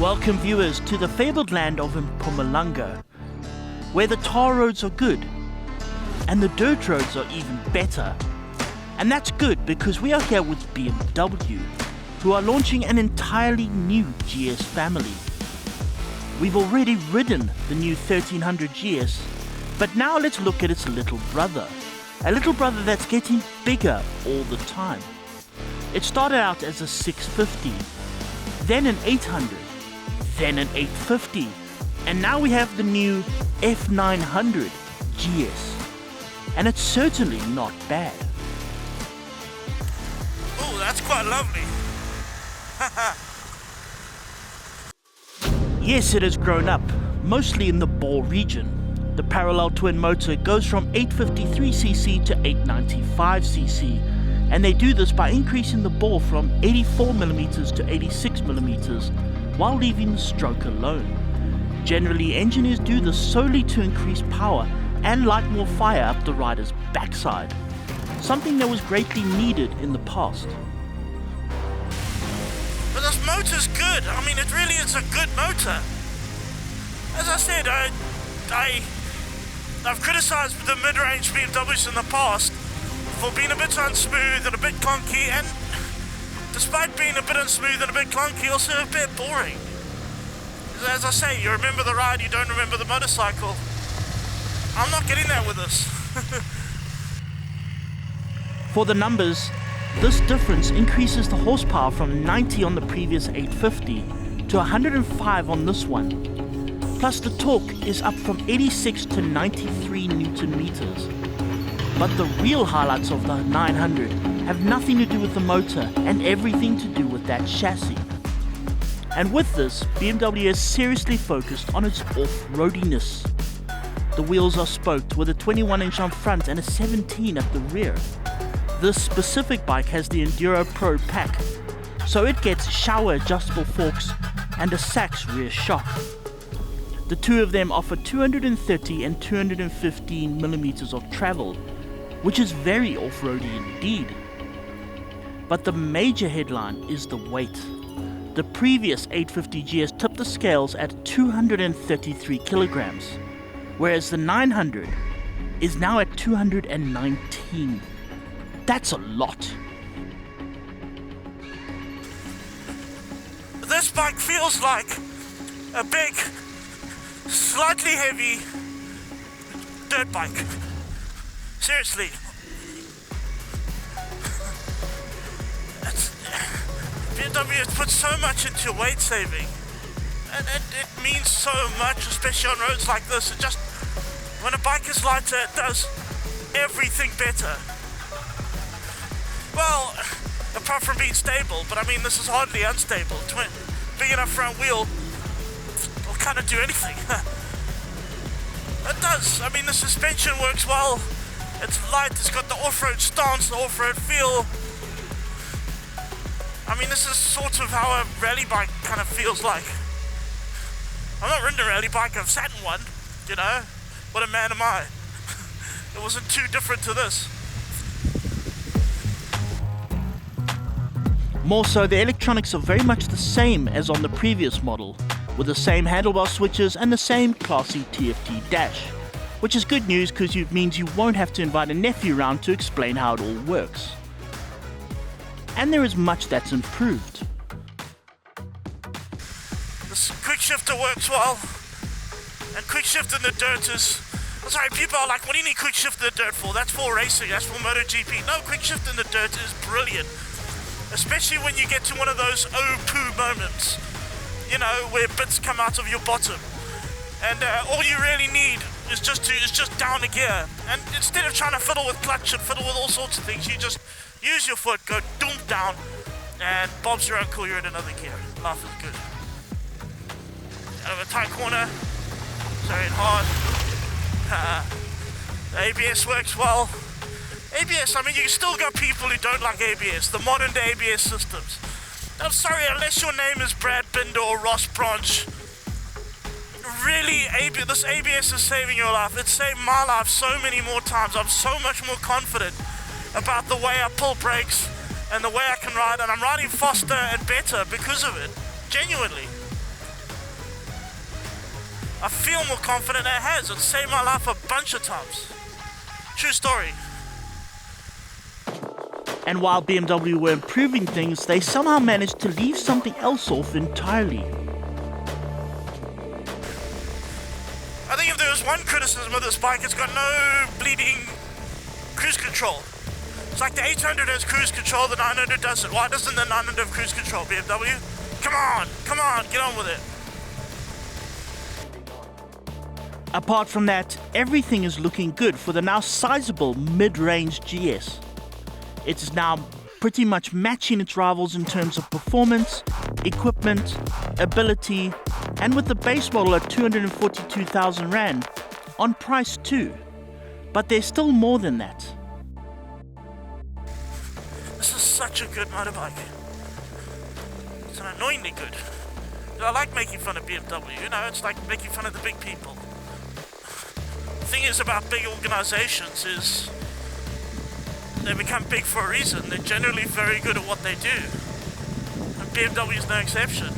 Welcome viewers to the fabled land of Mpumalanga, where the tar roads are good and the dirt roads are even better. And that's good because we are here with BMW, who are launching an entirely new GS family. We've already ridden the new 1300GS, but now let's look at its little brother. A little brother that's getting bigger all the time. It started out as a 650, then an 800, then an 850, and now we have the new F900GS. And it's certainly not bad. Oh, that's quite lovely. Yes, it has grown up, mostly in the bore region. The parallel twin motor goes from 853cc to 895cc, and they do this by increasing the bore from 84mm to 86mm while leaving the stroke alone. Generally, engineers do this solely to increase power and light more fire up the rider's backside, something that was greatly needed in the past. But this motor's good. I mean, it really is a good motor. As I said, I've criticized the mid-range BMWs in the past for being a bit unsmooth and a bit clunky, and despite being a bit unsmooth and a bit clunky, also a bit boring. As I say, you remember the ride, you don't remember the motorcycle. I'm not getting that with this. For the numbers, this difference increases the horsepower from 90 on the previous 850 to 105 on this one. Plus the torque is up from 86 to 93 Newton meters. But the real highlights of the 900 have nothing to do with the motor and everything to do with that chassis. And with this, BMW is seriously focused on its off-roadiness. The wheels are spoked with a 21-inch on front and a 17 at the rear. This specific bike has the Enduro Pro pack, so it gets shower adjustable forks and a Sachs rear shock. The two of them offer 230 and 215mm of travel, which is very off-roady indeed. But the major headline is the weight. The previous 850GS tipped the scales at 233 kilograms, whereas the 900 is now at 219. That's a lot. This bike feels like a big, slightly heavy dirt bike. Seriously. BMW has put so much into weight saving, and it means so much, especially on roads like this. It just, when a bike is lighter, it does everything better. Well, apart from being stable, but I mean, this is hardly unstable. Big enough front wheel will kind of do anything. It does. I mean, the suspension works well. It's light, it's got the off-road stance, the off-road feel. I mean, this is sort of how a rally bike kind of feels like. I've not ridden a rally bike, I've sat in one, you know. What a man am I. It wasn't too different to this. More so, the electronics are very much the same as on the previous model, with the same handlebar switches and the same classy TFT dash, which is good news because it means you won't have to invite a nephew round to explain how it all works. And there is much that's improved. This quick shifter works well, and quick shift in the dirt is... Sorry, people are like, what do you need quick shift in the dirt for? That's for racing, that's for MotoGP. No, quick shift in the dirt is brilliant. Especially when you get to one of those oh-poo moments, you know, where bits come out of your bottom. And all you really need is just down a gear. And instead of trying to fiddle with clutch and fiddle with all sorts of things, you just use your foot, go doom down, and bobs your uncle, you're in another gear. Life is good. Out of a tight corner, sorry, hard. The ABS works well. ABS, I mean, you still got people who don't like ABS, the modern day ABS systems. I'm sorry, unless your name is Brad Binder or Ross Branch, really, this ABS is saving your life. It's saved my life so many more times. I'm so much more confident about the way I pull brakes and the way I can ride, and I'm riding faster and better because of it. Genuinely. I feel more confident it has. It's saved my life a bunch of times. True story. And while BMW were improving things, they somehow managed to leave something else off entirely. I think if there was one criticism of this bike, it's got no bleeding cruise control. It's like the 800 has cruise control, the 900 doesn't. Why doesn't the 900 have cruise control, BMW? Come on, get on with it. Apart from that, everything is looking good for the now sizable mid-range GS. It is now pretty much matching its rivals in terms of performance, equipment, ability, and with the base model at 242,000 Rand, on price too. But there's still more than that. This is such a good motorbike. It's an annoyingly good. I like making fun of BMW, you know, it's like making fun of the big people. The thing is about big organizations is they become big for a reason. They're generally very good at what they do. And BMW is no exception.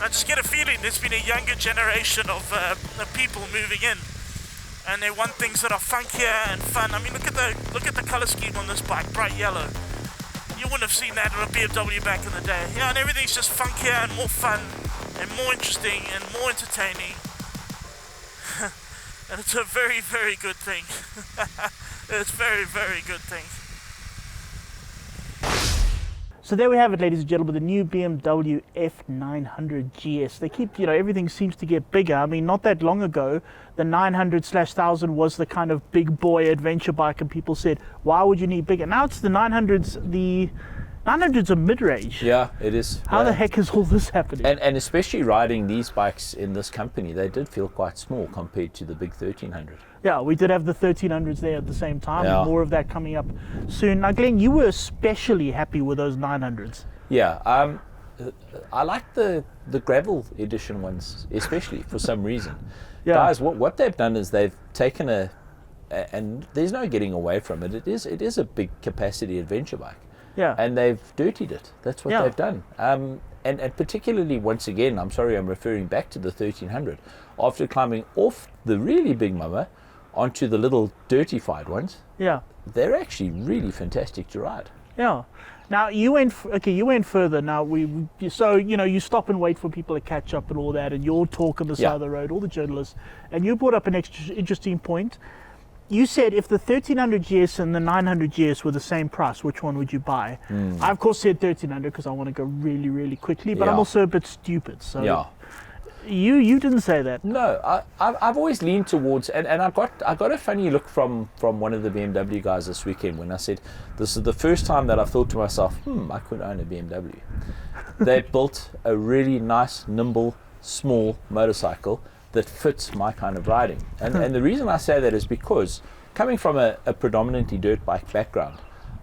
I just get a feeling there's been a younger generation of people moving in, and they want things that are funkier and fun. I mean, look at the color scheme on this bike, bright yellow. You wouldn't have seen that on a BMW back in the day. You know, and everything's just funkier and more fun and more interesting and more entertaining. And it's a very, very good thing. It's a very, very good thing. So there we have it, ladies and gentlemen, the new BMW F900GS. They keep, everything seems to get bigger. I mean, not that long ago, the 900/1000 was the kind of big boy adventure bike, and people said, why would you need bigger? Now it's the 900s, the 900's are mid-range. Yeah, it is. How the heck is all this happening? And especially riding these bikes in this company, they did feel quite small compared to the big 1300. Yeah, we did have the 1300s there at the same time. Yeah. More of that coming up soon. Now, Glenn, you were especially happy with those 900s. Yeah, I like the gravel edition ones, especially for some reason. Yeah. Guys, what they've done is they've taken and there's no getting away from it. It is a big capacity adventure bike. Yeah. And they've dirtied it. That's what they've done. And particularly, once again, I'm sorry, I'm referring back to the 1300. After climbing off the really big mama onto the little dirtified ones, they're actually really fantastic to ride. Yeah. Now you went further. Now you stop and wait for people to catch up and all that, and you'll talk on the side of the road, all the journalists, and you brought up an interesting point. You said if the 1300GS and the 900GS were the same price, which one would you buy? I, of course, said 1300 because I want to go really, really quickly, but I'm also a bit stupid. So you didn't say that. No, I've always leaned towards, and I got a funny look from one of the BMW guys this weekend when I said, this is the first time that I thought to myself, I could own a BMW. They built a really nice, nimble, small motorcycle that fits my kind of riding. And the reason I say that is because coming from a predominantly dirt bike background,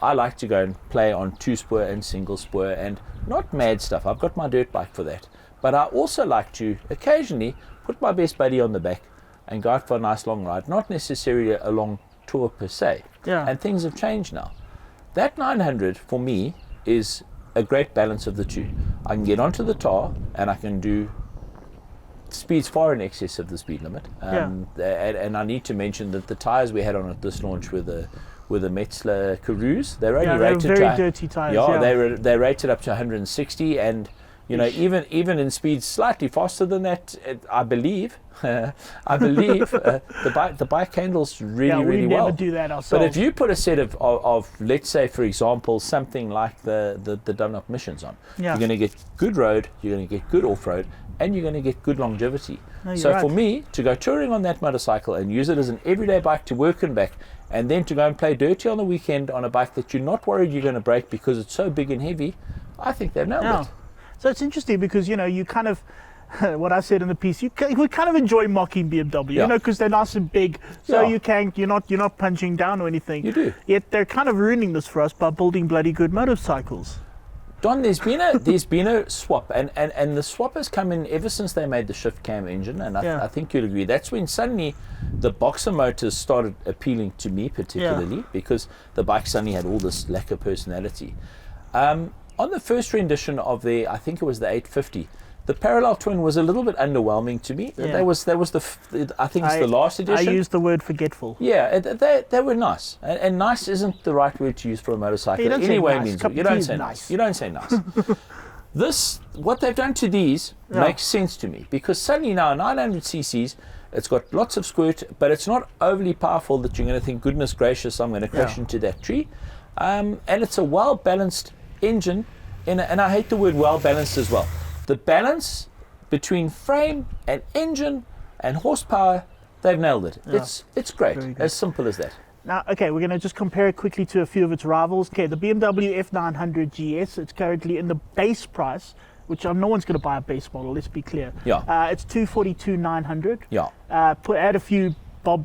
I like to go and play on two-spur and single-spur and not mad stuff. I've got my dirt bike for that. But I also like to occasionally put my best buddy on the back and go out for a nice long ride, not necessarily a long tour per se. Yeah. And things have changed now. That 900 for me is a great balance of the two. I can get onto the tar and I can do speeds far in excess of the speed limit. And I need to mention that the tyres we had on at this launch were the Metzler Carews. They're only rated very dirty tyres. They're rated up to 160, and even in speeds slightly faster than that, I believe the bike handles really well. We never do that ourselves. But if you put a set of let's say, for example, something like the Donovan Omissions on, you're going to get good road, you're going to get good off-road, and you're going to get good longevity. So for me, to go touring on that motorcycle and use it as an everyday bike to work and back, and then to go and play dirty on the weekend on a bike that you're not worried you're going to break because it's so big and heavy, I think they've nailed it. So it's interesting because, you kind of, what I said in the piece, we kind of enjoy mocking BMW, because they're nice and big, so you're not punching down or anything. You do. Yet they're kind of ruining this for us by building bloody good motorcycles. Don, there's been a swap, and the swap has come in ever since they made the shift cam engine, and I think you'll agree. That's when suddenly the boxer motors started appealing to me particularly, because the bike suddenly had all this lack of personality. On the first rendition of I think it was the 850, The Parallel Twin was a little bit underwhelming to me. Yeah. That was I think it's the last edition. I used the word forgetful. Yeah, they were nice, and nice isn't the right word to use for a motorcycle. You don't say Anyway, nice. means Cup you of don't tea say is nice. nice. You don't say nice. What they've done to these makes sense to me, because suddenly now 900 cc's, it's got lots of squirt, but it's not overly powerful that you're going to think, goodness gracious, I'm going to crash into that tree. And it's a well balanced engine, and I hate the word well balanced as well. The balance between frame and engine and horsepower, they've nailed it. Yeah. It's great. Very good. As simple as that. Now, okay, we're going to just compare it quickly to a few of its rivals. Okay, the BMW F900GS, it's currently in the base price, which no one's going to buy a base model, let's be clear. Yeah. It's 242,900. Yeah. Add a few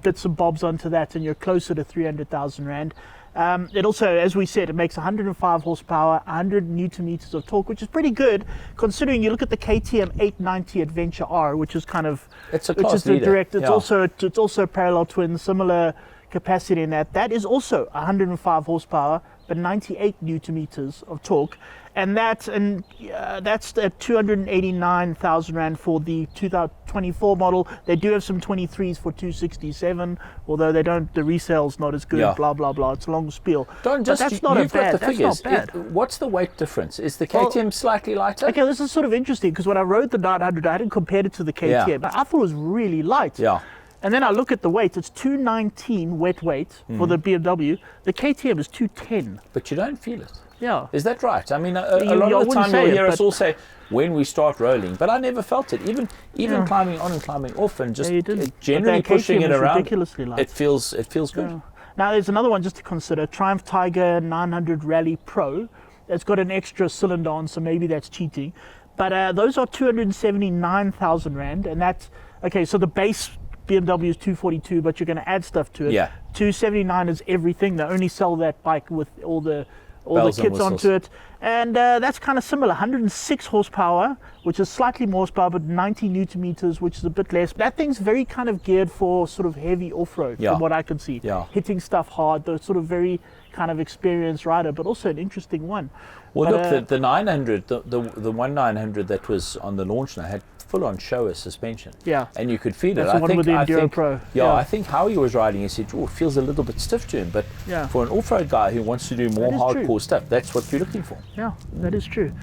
bits and bobs onto that, and you're closer to 300,000 Rand. It also, as we said, it makes 105 horsepower, 100 newton meters of torque, which is pretty good considering you look at the KTM 890 Adventure R, which is kind of It's a which class is the leader. direct. It's Yeah. also a parallel twin, similar capacity in that. That is also 105 horsepower, but 98 newton meters of torque, and that's at 289,000 Rand for the 2024 model. They do have some 23s for 267, although they don't. The resale's not as good. Yeah. Blah blah blah. It's a long spiel. Don't But just. that's not You've got bad. the That's figures. not bad. What's the weight difference? Is the KTM slightly lighter? Okay, this is sort of interesting because when I rode the 900, I hadn't compared it to the KTM. Yeah. I thought it was really light. Yeah. And then I look at the weight. It's 219 wet weight for the BMW. The KTM is 210. But you don't feel it. Yeah. Is that right? I mean, a I lot of the wouldn't time say you'll it, hear us but- all say when we start rolling, but I never felt it. Even Yeah. climbing on and climbing off, and just Yeah, you didn't. generally But that pushing KTM it is around. ridiculously light. It feels good. Yeah. Now there's another one just to consider. Triumph Tiger 900 Rally Pro. It's got an extra cylinder on, so maybe that's cheating. But those are 279,000 Rand, and that's okay. So the base BMW is 242, but you're going to add stuff to it. Yeah. 279 is everything. They only sell that bike with all the Bells and kits whistles. onto it, and that's kind of similar. 106 horsepower, which is slightly more horsepower, but 90 newton meters, which is a bit less. That thing's very kind of geared for sort of heavy off-road, Yeah. from what I can see. Yeah. Hitting stuff hard. The sort of very kind of experienced rider, but also an interesting one. Well, But, look, the 900, the 1900 that was on the launch now had full-on shower suspension. Yeah. And you could feel That's it. the one with the Enduro Pro. Yeah, Yeah. I think how he was riding, he said, oh, it feels a little bit stiff to him. But Yeah. for an off-road guy who wants to do more That is hardcore true. stuff, that's what you're looking for. Yeah, that is true.